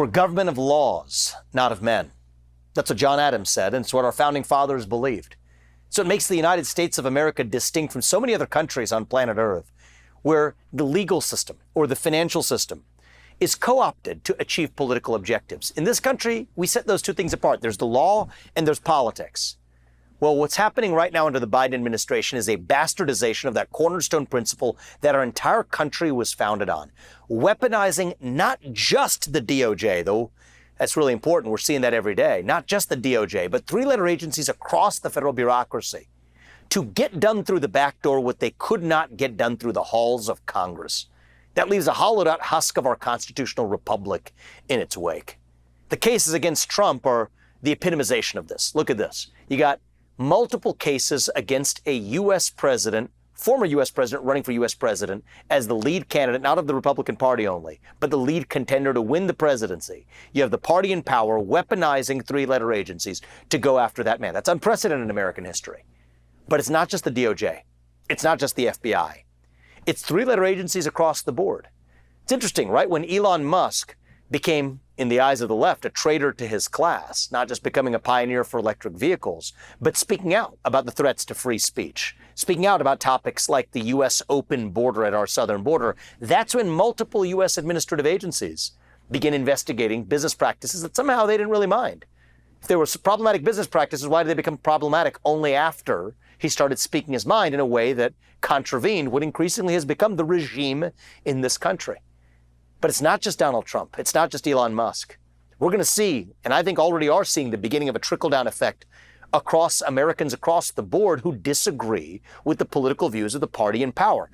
We're a government of laws, not of men. That's what John Adams said, and it's what our founding fathers believed. So it makes the United States of America distinct from so many other countries on planet Earth, where the legal system or the financial system is co-opted to achieve political objectives. In this country, we set those two things apart. There's the law and there's politics. Well, what's happening right now under the Biden administration is a bastardization of that cornerstone principle that our entire country was founded on. Weaponizing not just the DOJ, though that's really important. We're seeing that every day. Not just the DOJ, but three-letter agencies across the federal bureaucracy to get done through the back door what they could not get done through the halls of Congress. That leaves a hollowed-out husk of our constitutional republic in its wake. The cases against Trump are the epitomization of this. Look at this. You got multiple cases against a U.S. president, former U.S. president running for U.S. president as the lead candidate, not of the Republican Party only, but the lead contender to win the presidency. You have the party in power weaponizing three-letter agencies to go after that man. That's unprecedented in American history. But it's not just the DOJ. It's not just the FBI. It's three-letter agencies across the board. It's interesting, right? When Elon Musk became, in the eyes of the left, a traitor to his class, not just becoming a pioneer for electric vehicles, but speaking out about the threats to free speech, speaking out about topics like the U.S. open border at our southern border, that's when multiple U.S. administrative agencies begin investigating business practices that somehow they didn't really mind. If there were problematic business practices, why did they become problematic only after he started speaking his mind in a way that contravened what increasingly has become the regime in this country? But it's not just Donald Trump. It's not just Elon Musk. We're going to see, and I think already are seeing, the beginning of a trickle-down effect across Americans across the board who disagree with the political views of the party in power.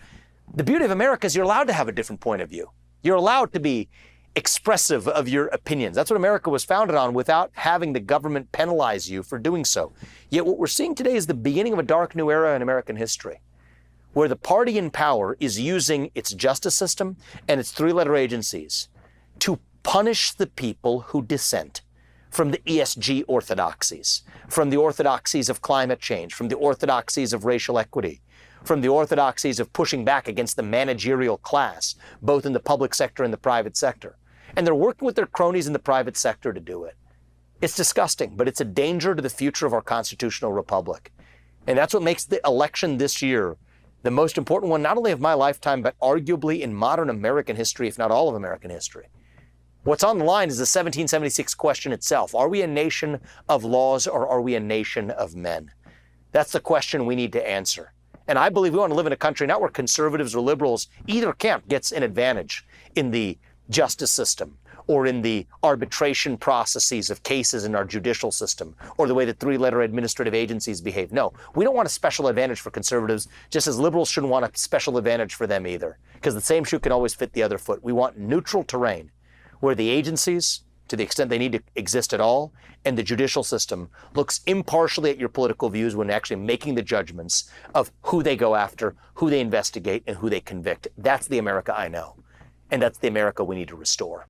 The beauty of America is you're allowed to have a different point of view. You're allowed to be expressive of your opinions. That's what America was founded on, without having the government penalize you for doing so. Yet what we're seeing today is the beginning of a dark new era in American history, where the party in power is using its justice system and its three-letter agencies to punish the people who dissent from the ESG orthodoxies, from the orthodoxies of climate change, from the orthodoxies of racial equity, from the orthodoxies of pushing back against the managerial class, both in the public sector and the private sector. And they're working with their cronies in the private sector to do it. It's disgusting, but it's a danger to the future of our constitutional republic. And that's what makes the election this year the most important one, not only of my lifetime, but arguably in modern American history, if not all of American history. What's on the line is the 1776 question itself. Are we a nation of laws, or are we a nation of men? That's the question we need to answer. And I believe we want to live in a country not where conservatives or liberals, either camp gets an advantage in the justice system or in the arbitration processes of cases in our judicial system, or the way that three-letter administrative agencies behave. No, we don't want a special advantage for conservatives, just as liberals shouldn't want a special advantage for them either, because the same shoe can always fit the other foot. We want neutral terrain where the agencies, to the extent they need to exist at all, and the judicial system looks impartially at your political views when actually making the judgments of who they go after, who they investigate, and who they convict. That's the America I know. And that's the America we need to restore.